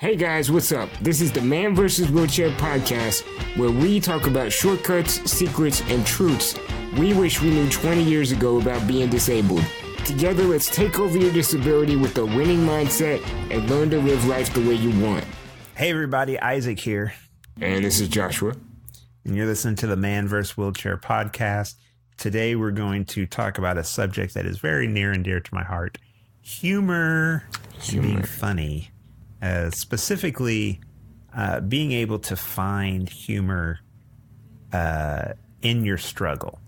Hey guys, what's up? This is the Man vs. Wheelchair podcast, where we talk about shortcuts, secrets, and truths we wish we knew 20 years ago about being disabled. Together, let's take over your disability with a winning mindset and learn to live life the way you want. Hey everybody, Isaac here. And this is Joshua. And you're listening to the Man vs. Wheelchair podcast. Today we're going to talk about a subject that is very near and dear to my heart. Humor. Being funny. Specifically, being able to find humor in your struggle.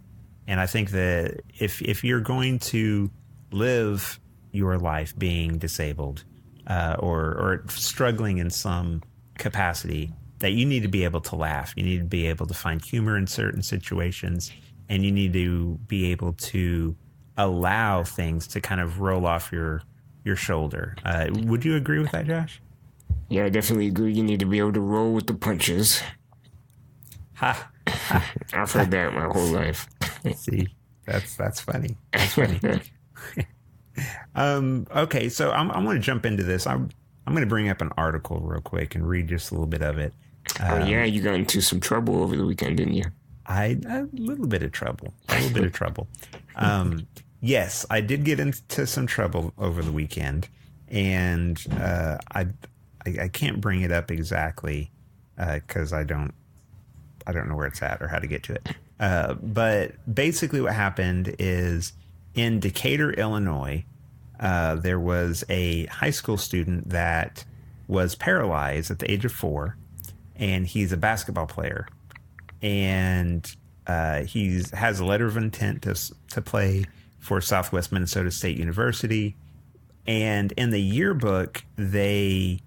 And I think that if you're going to live your life being disabled or struggling in some capacity, that you need to be able to laugh. You need to be able to find humor in certain situations, and you need to be able to allow things to kind of roll off your shoulder. Would you agree with that, Josh? Yeah, I definitely agree. You need to be able to roll with the punches. Ha! I've heard that my whole life. See, that's funny. That's funny. Okay, so I want to jump into this. I'm going to bring up an article real quick and read just a little bit of it. Yeah, you got into some trouble over the weekend, didn't you? A little bit of trouble. Yes, I did get into some trouble over the weekend, and I can't bring it up exactly because I don't know where it's at or how to get to it. But basically what happened is in Decatur, Illinois, there was a high school student that was paralyzed at the age of 4, and he's a basketball player. And he has a letter of intent to play for Southwest Minnesota State University. And in the yearbook, they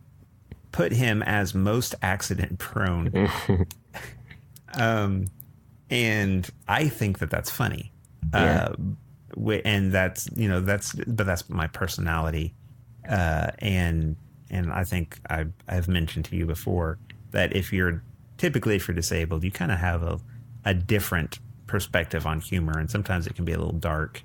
put him as most accident prone. And I think that that's funny. Yeah. And that's my personality. And I think I've mentioned to you before that if you're disabled, you kind of have a different perspective on humor, and sometimes it can be a little dark,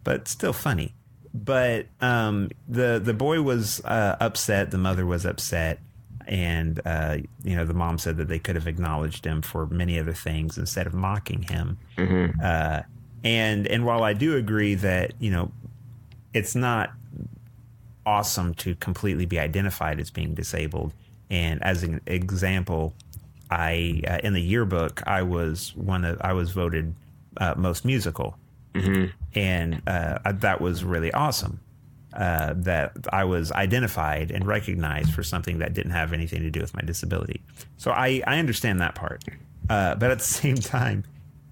but still funny. But the boy was upset, the mother was upset, and the mom said that they could have acknowledged him for many other things instead of mocking him. Mm-hmm. And while I do agree that it's not awesome to completely be identified as being disabled, and as an example, I in the yearbook I was voted most musical. Mm-hmm. And that was really awesome, that I was identified and recognized for something that didn't have anything to do with my disability. So I understand that part. But at the same time,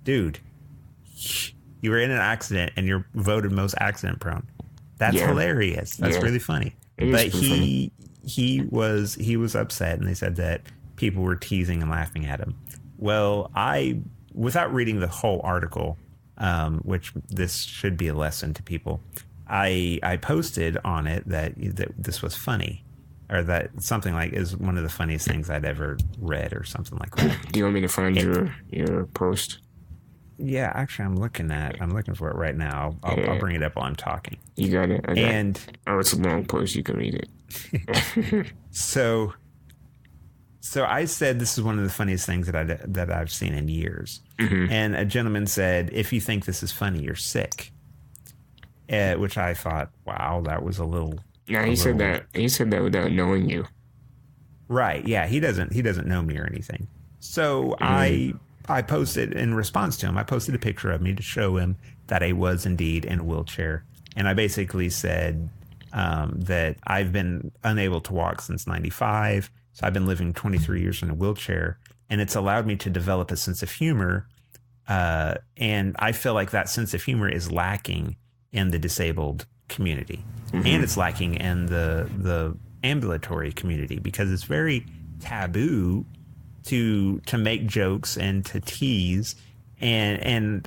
dude, you were in an accident and you're voted most accident prone. That's hilarious. That's really funny. But he was upset, and they said that people were teasing and laughing at him. Well, without reading the whole article, which this should be a lesson to people, I posted on it that this was funny, or that something like is one of the funniest things I'd ever read, or something like that. Do you want me to find your post? Yeah, actually, I'm looking for it right now. I'll bring it up while I'm talking. You got it. It's a long post. You can read it. So I said this is one of the funniest things that I've seen in years. Mm-hmm. And a gentleman said, "If you think this is funny, you're sick." Which I thought, wow, that was a little. Yeah, he said that without knowing you. Right? Yeah, he doesn't know me or anything. So I posted in response to him. I posted a picture of me to show him that I was indeed in a wheelchair, and I basically said that I've been unable to walk since '95. So I've been living 23 years in a wheelchair, and it's allowed me to develop a sense of humor. And I feel like that sense of humor is lacking in the disabled community, mm-hmm. and it's lacking in the ambulatory community, because it's very taboo to make jokes and to tease. And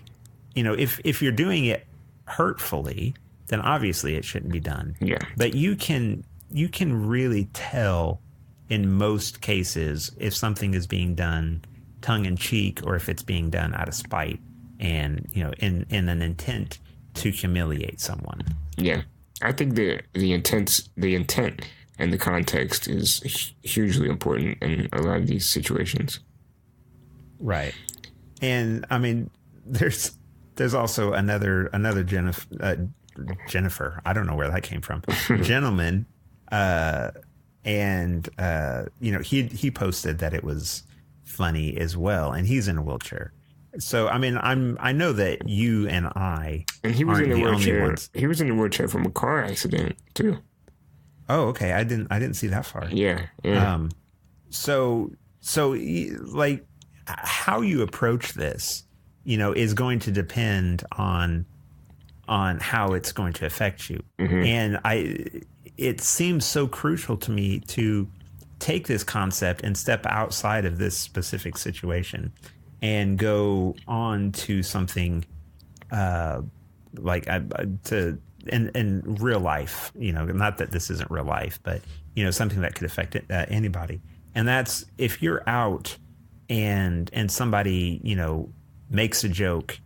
if you're doing it hurtfully, then obviously it shouldn't be done. Yeah. But you can really tell in most cases if something is being done tongue in cheek, or if it's being done out of spite and in an intent to humiliate someone. Yeah, I think the intent and the context is hugely important in a lot of these situations. Right. And I mean, there's also another Jennifer. I don't know where that came from. Gentleman. He posted that it was funny as well. And he's in a wheelchair. So, I mean, I know that you and I and he was in a wheelchair. He was in a wheelchair from a car accident too. Oh, okay. I didn't see that far. Yeah. So like how you approach this, is going to depend on how it's going to affect you. Mm-hmm. And it seems so crucial to me to take this concept and step outside of this specific situation and go on to something in real life, not that this isn't real life, but, something that could affect anybody. And that's if you're out and somebody, makes a joke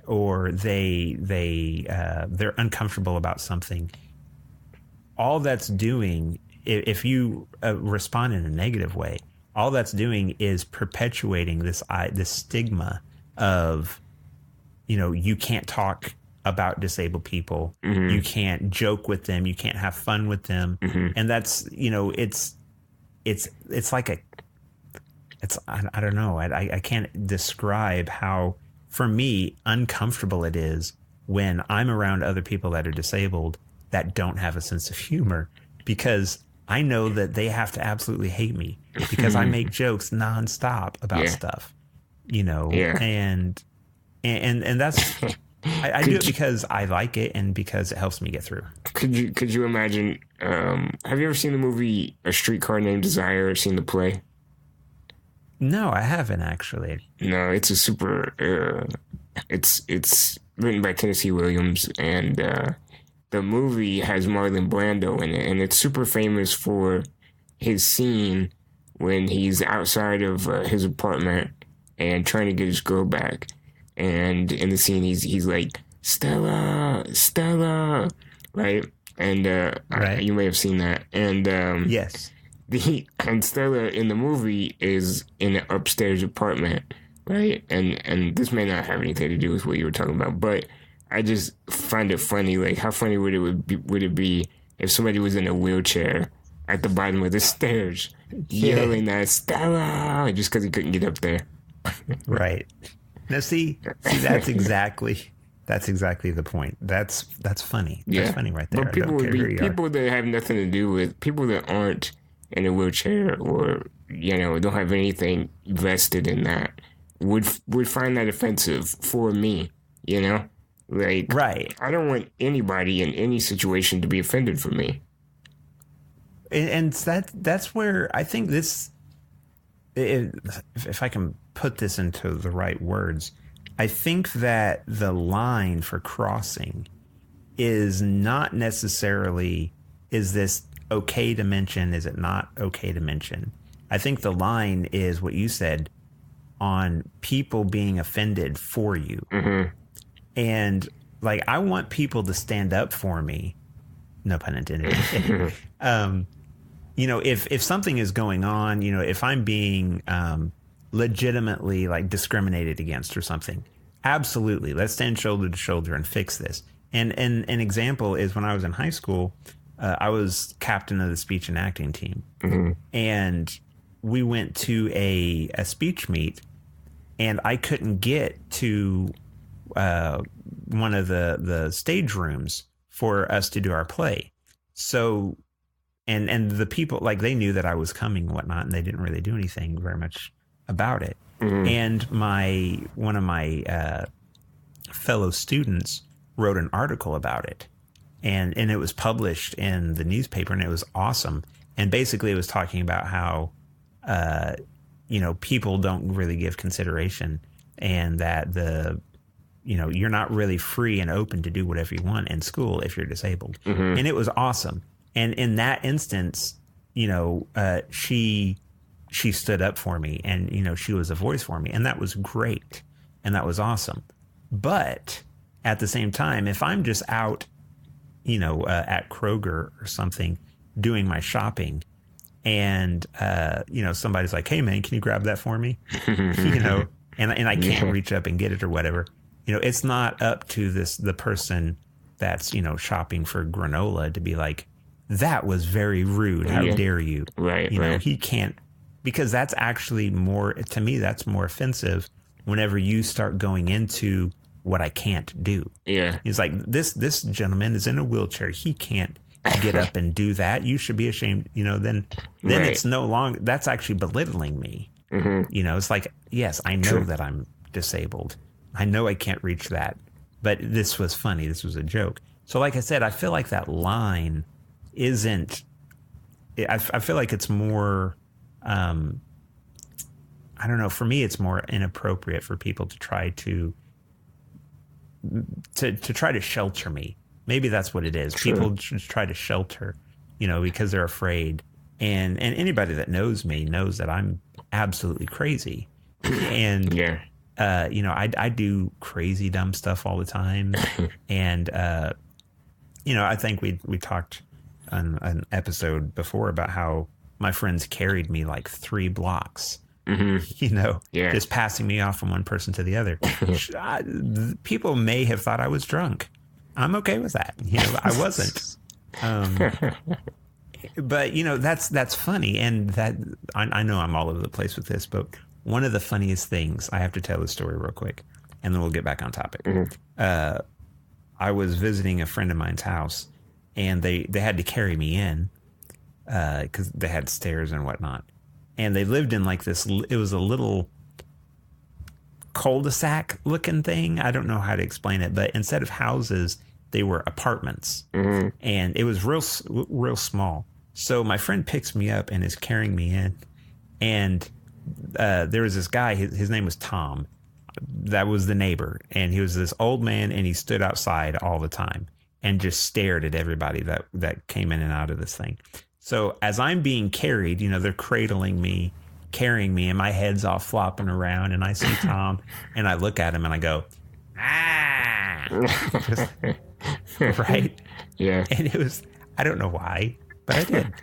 or they're uncomfortable about something, all that's doing, if you respond in a negative way, all that's doing is perpetuating this stigma of, you can't talk about disabled people. Mm-hmm. You can't joke with them. You can't have fun with them. Mm-hmm. And that's, it's like I don't know. I can't describe how, for me, uncomfortable it is when I'm around other people that are disabled that don't have a sense of humor, because I know that they have to absolutely hate me because I make jokes nonstop about stuff, and that's, I do it because I like it and because it helps me get through. Could you imagine, have you ever seen the movie A Streetcar Named Desire or seen the play? No, I haven't actually. No, it's a super, it's written by Tennessee Williams, and the movie has Marlon Brando in it, and it's super famous for his scene when he's outside of his apartment and trying to get his girl back. And in the scene, he's like, Stella, right? And right. You may have seen that. And yes. And Stella in the movie is in an upstairs apartment, right? And this may not have anything to do with what you were talking about, but I just find it funny. Like, how funny would it be if somebody was in a wheelchair at the bottom of the stairs yelling at Stella just because he couldn't get up there? Right. Now, see, that's exactly the point. That's funny. Yeah. That's funny right there. But people that have nothing to do with, people that aren't in a wheelchair or, don't have anything vested in that would find that offensive for me, Like, right. I don't want anybody in any situation to be offended for me. And that's where I think this, if I can put this into the right words, I think that the line for crossing is not necessarily, is this okay to mention? Is it not okay to mention? I think the line is what you said on people being offended for you. Mm-hmm. And like, I want people to stand up for me. No pun intended. If something is going on, if I'm being legitimately like discriminated against or something, absolutely, let's stand shoulder to shoulder and fix this. And an example is when I was in high school, I was captain of the speech and acting team. Mm-hmm. And we went to a speech meet, and I couldn't get to one of the stage rooms for us to do our play. So, and the people, like, they knew that I was coming and whatnot, and they didn't really do anything very much about it. Mm-hmm. And one of my fellow students wrote an article about it, and it was published in the newspaper, and it was awesome. And basically it was talking about how, people don't really give consideration, and that you're not really free and open to do whatever you want in school if you're disabled. Mm-hmm. And it was awesome. And in that instance, she stood up for me, and, she was a voice for me, and that was great. And that was awesome. But at the same time, if I'm just out, at Kroger or something, doing my shopping, and somebody's like, "Hey man, can you grab that for me?" And I can't reach up and get it or whatever. It's not up to the person that's shopping for granola to be like, "That was very rude. How dare you?" Right. He can't, because that's actually more, to me, that's more offensive whenever you start going into what I can't do. Yeah. He's like, this gentleman is in a wheelchair. He can't get up and do that. You should be ashamed. Then it's no longer, that's actually belittling me. It's like, yes, I know that I'm disabled. I know I can't reach that, but this was funny. This was a joke. So like I said, I feel like that line isn't, I feel like it's more, I don't know, for me, it's more inappropriate for people to try to try to shelter me. Maybe that's what it is. Sure. People try to shelter, because they're afraid. And anybody that knows me knows that I'm absolutely crazy. And, I do crazy, dumb stuff all the time. And, I think we talked on an episode before about how my friends carried me like 3 blocks. Just passing me off from one person to the other. People may have thought I was drunk. I'm okay with that. I wasn't. But that's funny, and that I know I'm all over the place with this, but one of the funniest things, I have to tell the story real quick, and then we'll get back on topic. I was visiting a friend of mine's house, and they had to carry me in because they had stairs and whatnot. And they lived in like this, it was a little cul-de-sac looking thing. I don't know how to explain it, but instead of houses, they were apartments. And it was real small. So my friend picks me up and is carrying me in. And there was this guy, his name was Tom. That was the neighbor. And he was this old man, and he stood outside all the time and just stared at everybody that came in and out of this thing. So as I'm being carried, they're cradling me, carrying me, and my head's all flopping around, and I see Tom, and I look at him, and I go, ah, right? Yeah. And it was, I don't know why, but I did.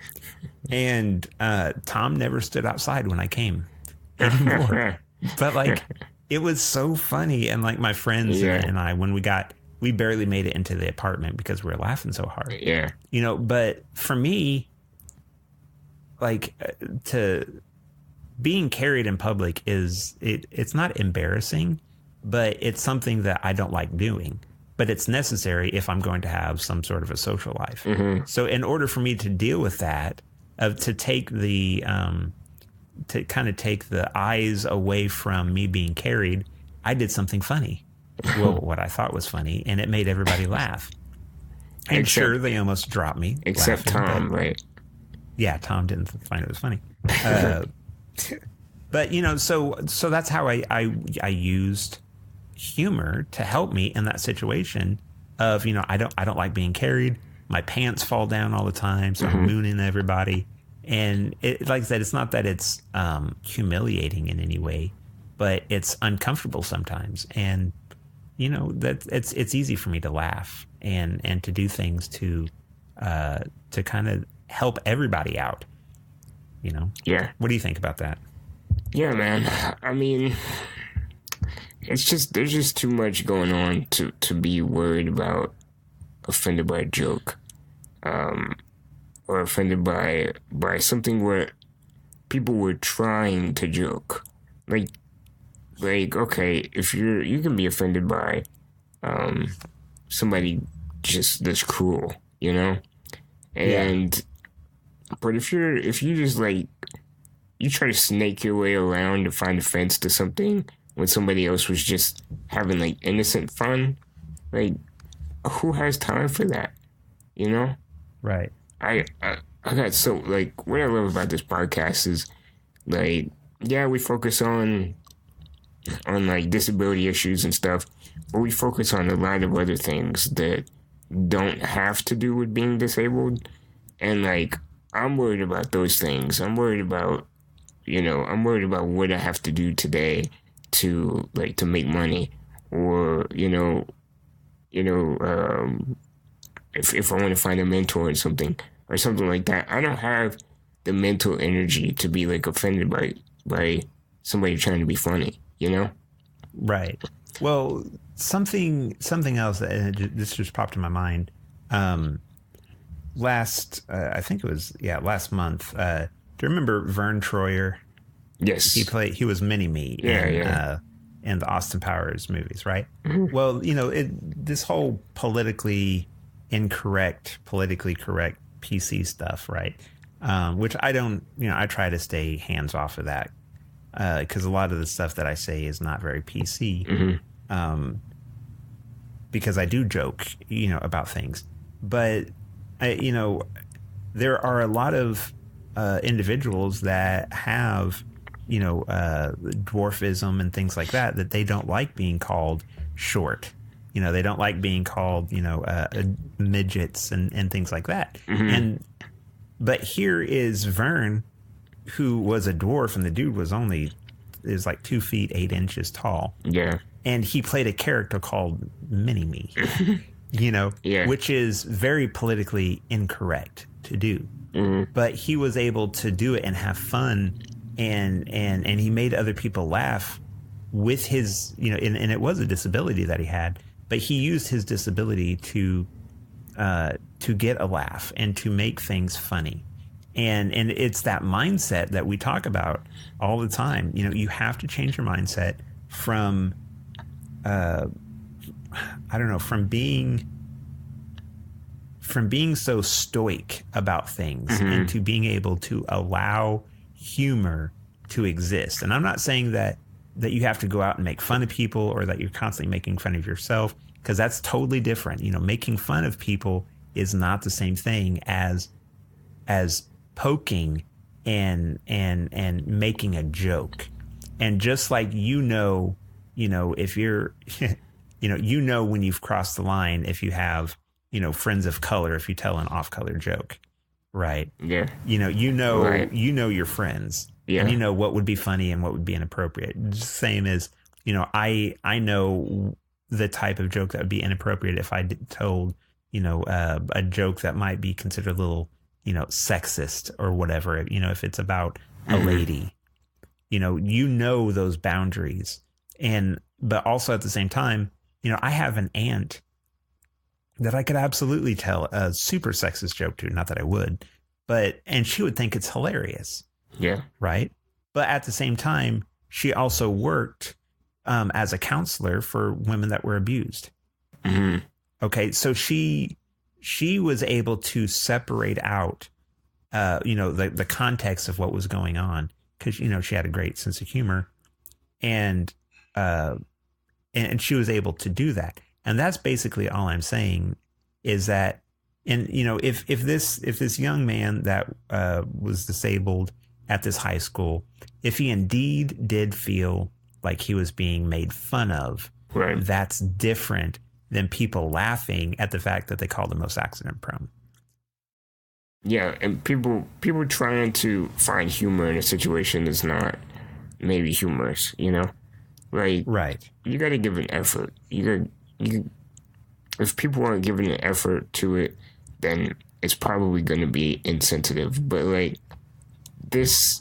And Tom never stood outside when I came anymore. But like, it was so funny. And like my friends and I, when we barely made it into the apartment because we were laughing so hard. Yeah. But for me, like being carried in public it's not embarrassing, but it's something that I don't like doing, but it's necessary if I'm going to have some sort of a social life. So in order for me to deal with that, to take the, to kind of take the eyes away from me being carried, I did something funny. Well, what I thought was funny, and it made everybody laugh. And sure, they almost dropped me. Except laughing, Tom, right? Yeah, Tom didn't find it was funny. But so that's how I used humor to help me in that situation of, I don't like being carried. My pants fall down all the time, so I'm mooning everybody. And it, like I said, it's not that it's humiliating in any way, but it's uncomfortable sometimes. And that it's easy for me to laugh and to do things to kind of help everybody out. Yeah. What do you think about that? Yeah, man. I mean, there's just too much going on to be worried about offended by a joke, or offended by something where people were trying to joke. Like okay, if you can be offended by somebody just that's cruel, and but if you just like, you try to snake your way around to find offense to something when somebody else was just having like innocent fun, like, who has time for that? Right. I got so, like, what I love about this podcast is, like, yeah, we focus on like disability issues and stuff, but we focus on a lot of other things that don't have to do with being disabled. And like, I'm worried about those things. I'm worried about what I have to do today to make money, or if I want to find a mentor or something, or something like that. I don't have the mental energy to be like offended by somebody trying to be funny, you know? Right. Well, something else that this just popped in my mind. I think it was last month. Do you remember Vern Troyer? Yes. He was Mini-Me in the Austin Powers movies, right? Mm-hmm. Well, this whole politically correct PC stuff, right? Which I don't, I try to stay hands off of that because a lot of the stuff that I say is not very PC. Mm-hmm. Because I do joke, about things, but there are a lot of individuals that have, dwarfism and things like that they don't like being called short. They don't like being called, midgets and things like that. Mm-hmm. But here is Vern, who was a dwarf, and the dude was like 2 feet 8 inches tall. Yeah. And he played a character called Mini-Me, which is very politically incorrect to do. Mm-hmm. But he was able to do it and have fun, and he made other people laugh with his, and it was a disability that he had, but he used his disability to get a laugh and to make things funny. And it's that mindset that we talk about all the time. You have to change your mindset from, from being so stoic about things, mm-hmm. and to being able to allow humor to exist. And I'm not saying that you have to go out and make fun of people, or that you're constantly making fun of yourself, because that's totally different. Making fun of people is not the same thing as poking and making a joke. And just like if you're when you've crossed the line, if you have friends of color, if you tell an off-color joke, right? Yeah. Right. Your friends. Yeah. And what would be funny and what would be inappropriate. It's the same as, I know the type of joke that would be inappropriate if I told, a joke that might be considered a little, sexist or whatever, if it's about a lady, those boundaries. But also at the same time, I have an aunt that I could absolutely tell a super sexist joke to, not that I would, and she would think it's hilarious. Yeah. Right. But at the same time, she also worked as a counselor for women that were abused. Mm-hmm. Okay. So she was able to separate out, the context of what was going on, because, she had a great sense of humor, and she was able to do that. And that's basically all I'm saying, is that, and, if this young man that was disabled at this high school, if he indeed did feel like he was being made fun of, right, that's different than people laughing at the fact that they called him most accident prone. Yeah, and people trying to find humor in a situation is not maybe humorous, Like, right. You got to give an effort. If people aren't giving an effort to it, then it's probably going to be insensitive. But like this,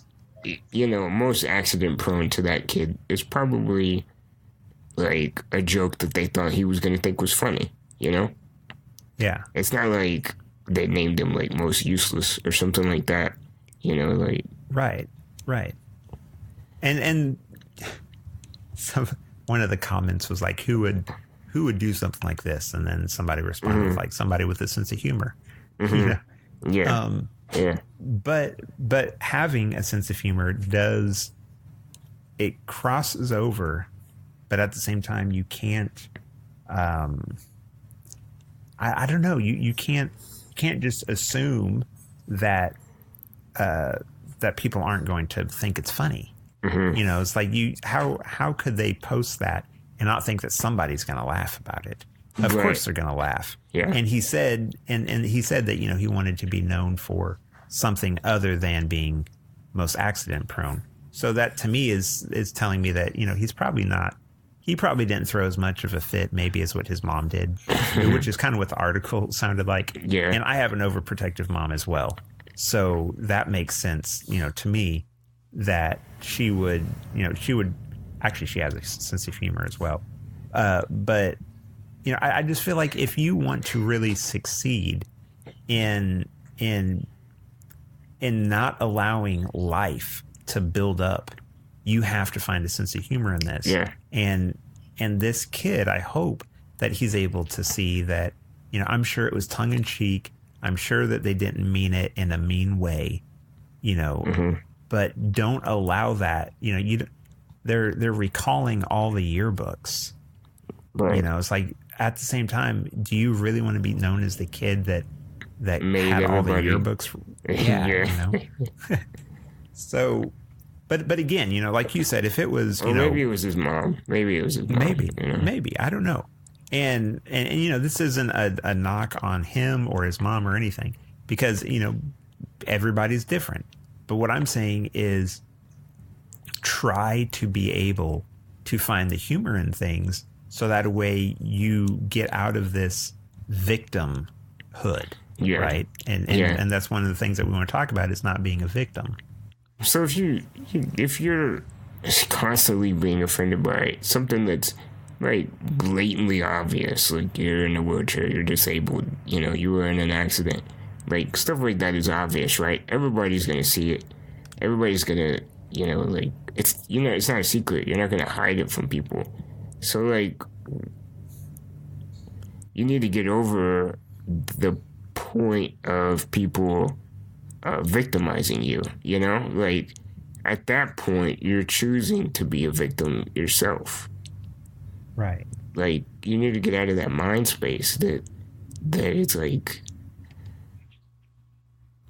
most accident prone to that kid is probably like a joke that they thought he was going to think was funny, Yeah. It's not like they named him like most useless or something like that, like. Right. And one of the comments was like, who would do something like this? And then somebody responded, mm-hmm. with like somebody with a sense of humor. Mm-hmm. Yeah. Yeah. But having a sense of humor it crosses over, but at the same time you can't, I don't know, you can't just assume that people aren't going to think it's funny. Mm-hmm. It's like how could they post that and not think that somebody's going to laugh about it? Of course they're going to laugh. Yeah. And he said, and he said that, he wanted to be known for something other than being most accident prone. So that to me is telling me that, he's probably not he probably didn't throw as much of a fit maybe as what his mom did, which is kind of what the article sounded like. Yeah. And I have an overprotective mom as well. So that makes sense, to me, that she would actually, she has a sense of humor as well. But, I just feel like if you want to really succeed in not allowing life to build up, you have to find a sense of humor in this. Yeah. And this kid, I hope that he's able to see that, I'm sure it was tongue in cheek. I'm sure that they didn't mean it in a mean way, but don't allow that. They're recalling all the yearbooks. Right. It's like, at the same time, do you really want to be known as the kid that made had everybody. all the yearbooks? Yeah. So, but again, like you said, if it was, maybe it was his mom. Maybe I don't know. And this isn't a knock on him or his mom or anything, because everybody's different. But what I'm saying is, try to be able to find the humor in things, so that way you get out of this victimhood, right? And that's one of the things that we want to talk about, is not being a victim. So if you're constantly being offended by something that's blatantly obvious, like you're in a wheelchair, you're disabled, you were in an accident, like stuff like that is obvious, right? Everybody's gonna see it. Everybody's gonna, it's it's not a secret. You're not gonna hide it from people. So you need to get over the point of people victimizing you. At that point, you're choosing to be a victim yourself. Right. You need to get out of that mind space that it's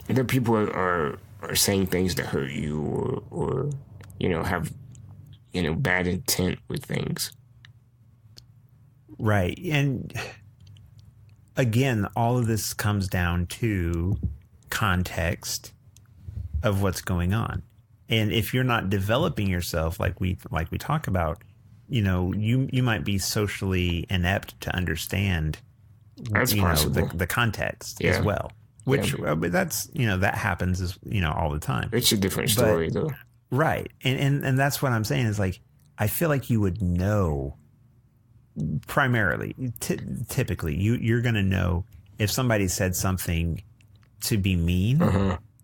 that people are saying things to hurt you or have, bad intent with things. Right. And again, all of this comes down to context of what's going on. And if you're not developing yourself, like we talk about, you might be socially inept to understand, That's possible. the context as well. Which that's that happens all the time. It's a different story, though. Right, and that's what I'm saying is, I feel like you would know. Primarily, typically, you're going to know if somebody said something to be mean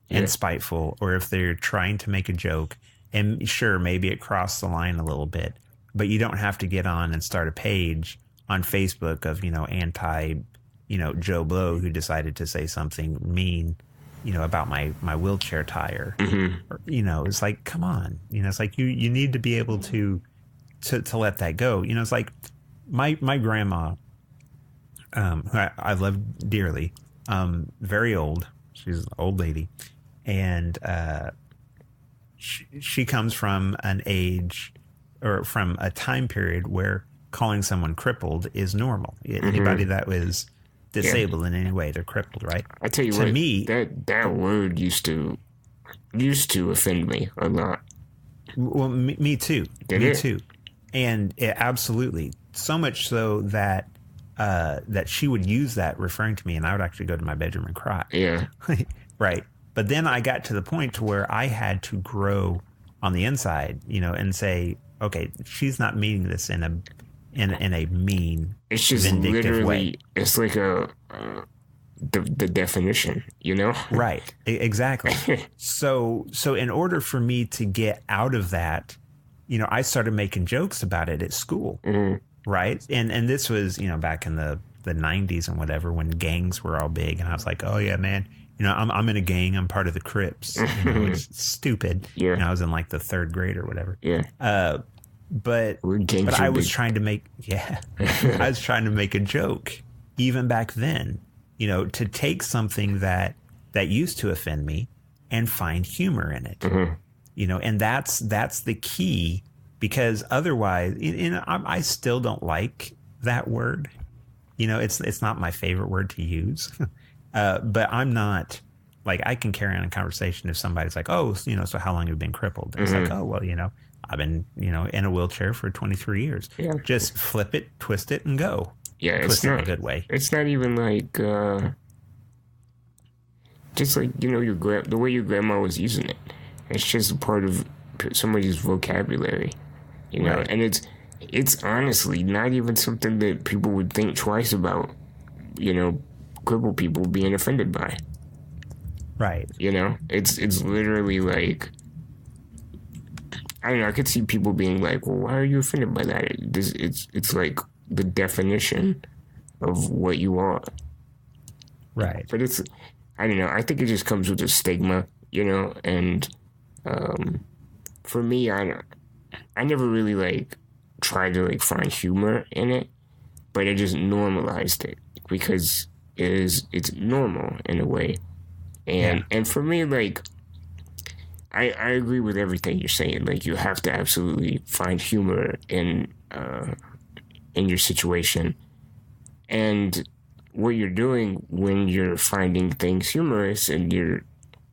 and spiteful, or if they're trying to make a joke. And sure, maybe it crossed the line a little bit, but you don't have to get on and start a page on Facebook of anti, Joe Blow, who decided to say something mean, about my wheelchair tire. Or, it's like, come on, it's like you need to be able to let that go. It's like. My grandma, who I love dearly, very old. She's an old lady, and she comes from an age or from a time period where calling someone crippled is normal. Anybody that was disabled in any way, they're crippled, right? I tell you what, me, that word used to offend me a lot. Well, me too. Me too. And it absolutely. So much so that that she would use that referring to me, and I would actually go to my bedroom and cry. Yeah. Right. But then I got to the point to where I had to grow on the inside, and say, okay, she's not meaning this in a mean, it's just vindictive way. It's like the definition, Right. Exactly. So in order for me to get out of that, I started making jokes about it at school. Mm-hmm. Right. And this was, back in the 90s and whatever, when gangs were all big. And I was like, oh, yeah, man, I'm in a gang. I'm part of the Crips. It's stupid. Yeah. I was in the third grade or whatever. Yeah. But I was trying to make I was trying to make a joke even back then, to take something that used to offend me and find humor in it. Mm-hmm. And that's the key. Because otherwise, I still don't like that word. It's not my favorite word to use. But I'm not, I can carry on a conversation if somebody's like, oh, so how long have you been crippled? And it's like, oh, well, I've been, in a wheelchair for 23 years. Yeah. Just flip it, twist it, and go. Yeah, twist it in a good way. It's not even like, just like, the way your grandma was using it. It's just a part of somebody's vocabulary, Right. and it's honestly not even something that people would think twice about, crippled people being offended by. Right. It's literally like, I don't know, I could see people being like, well, why are you offended by that? It's like the definition of what you are. Right. But I don't know, I think it just comes with a stigma, and for me, I never really like tried to like find humor in it, but I just normalized it because it's normal in a way. And for me, like, I agree with everything you're saying. Like, you have to absolutely find humor in your situation. And what you're doing when you're finding things humorous and you're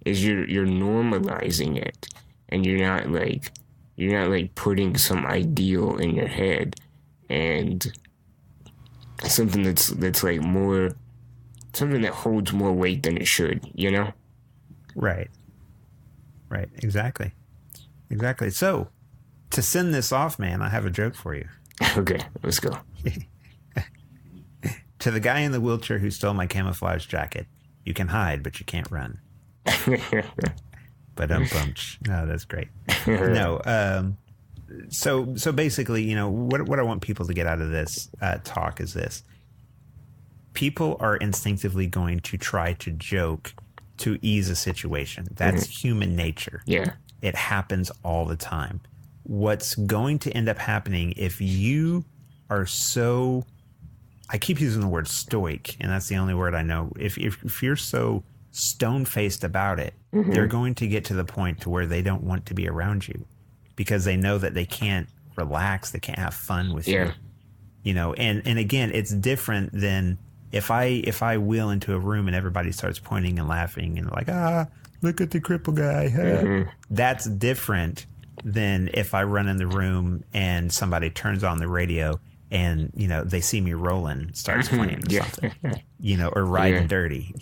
normalizing it, and you're not like putting some ideal in your head and something that's like more, something that holds more weight than it should, Right. Exactly. So, to send this off, man, I have a joke for you. Okay, let's go. To the guy in the wheelchair who stole my camouflage jacket, you can hide, but you can't run. But no, that's great. No, so basically, what I want people to get out of this talk is this: people are instinctively going to try to joke to ease a situation. That's human nature. Yeah. It happens all the time. What's going to end up happening if you are so, I keep using the word stoic, and that's the only word I know. If you're so stone-faced about it, they're going to get to the point to where they don't want to be around you because they know that they can't relax, they can't have fun with you. And again, it's different than if I wheel into a room and everybody starts pointing and laughing and like, look at the cripple guy. That's different than if I run in the room and somebody turns on the radio and, they see me rolling, starts playing something, or riding dirty,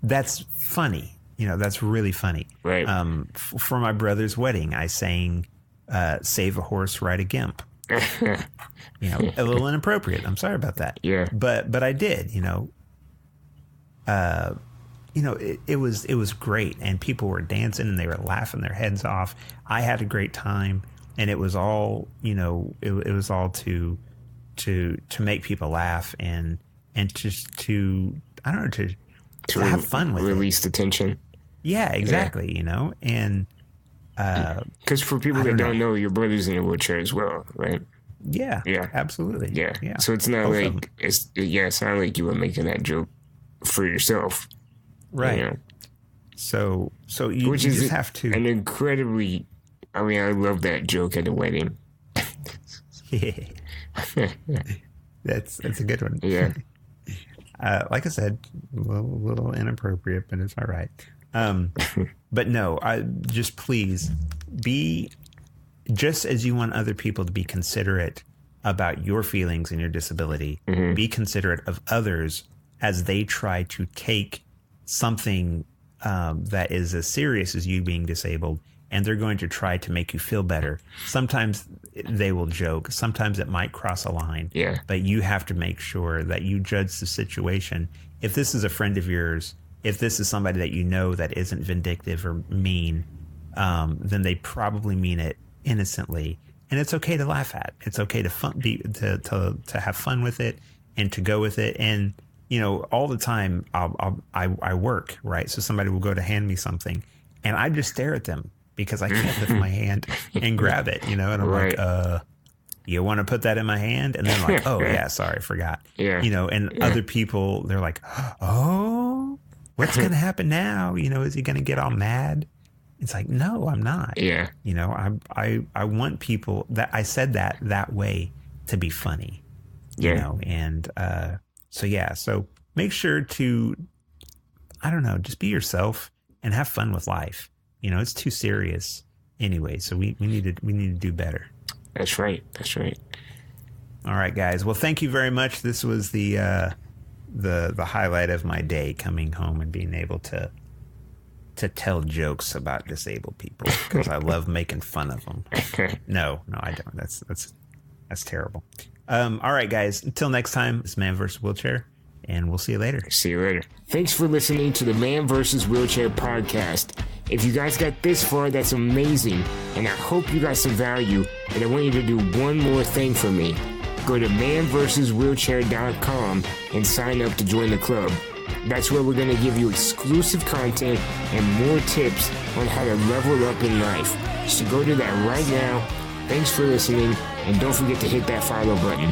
that's funny. That's really funny. Right. For my brother's wedding, I sang, Save a Horse, Ride a Gimp. A little inappropriate. I'm sorry about that. Yeah. But I did, it was great, and people were dancing and they were laughing their heads off. I had a great time, and it was all, it was all to make people laugh and just to, I don't know, to have fun with release the tension. Yeah, exactly. And because for people that don't know, your brother's in a wheelchair as well, right? Yeah, absolutely. Yeah. So it's not like it's not like you were making that joke for yourself, right? So you just have to. An incredibly, I love that joke at the wedding. That's a good one. Yeah. Like I said, a little inappropriate, but it's all right. But no, please be, just as you want other people to be considerate about your feelings and your disability, be considerate of others as they try to take something that is as serious as you being disabled, and they're going to try to make you feel better. Sometimes they will joke. Sometimes it might cross a line. Yeah. But you have to make sure that you judge the situation. If this is a friend of yours, if this is somebody that you know that isn't vindictive or mean, then they probably mean it innocently. And it's okay to laugh at. It's okay to have fun with it and to go with it. And all the time I work, right? So somebody will go to hand me something, and I just stare at them because I can't lift my hand and grab it, and I'm right. like, you want to put that in my hand? And then like, oh yeah, sorry, forgot. Yeah. And other people, they're like, oh, what's going to happen now? Is he going to get all mad? It's like, no, I'm not. Yeah. I want people that I said that way to be funny, and, so make sure to, I don't know, just be yourself and have fun with life. It's too serious anyway. So we need to do better. That's right. That's right. All right, guys. Well, thank you very much. This was the highlight of my day, coming home and being able to tell jokes about disabled people, because I love making fun of them. No, I don't. That's terrible. All right, guys. Until next time, it's Man vs. Wheelchair, and we'll see you later. See you later. Thanks for listening to the Man vs. Wheelchair podcast. If you guys got this far, that's amazing, and I hope you got some value, and I want you to do one more thing for me. Go to manversuswheelchair.com and sign up to join the club. That's where we're going to give you exclusive content and more tips on how to level up in life. So go to that right now. Thanks for listening, and don't forget to hit that follow button.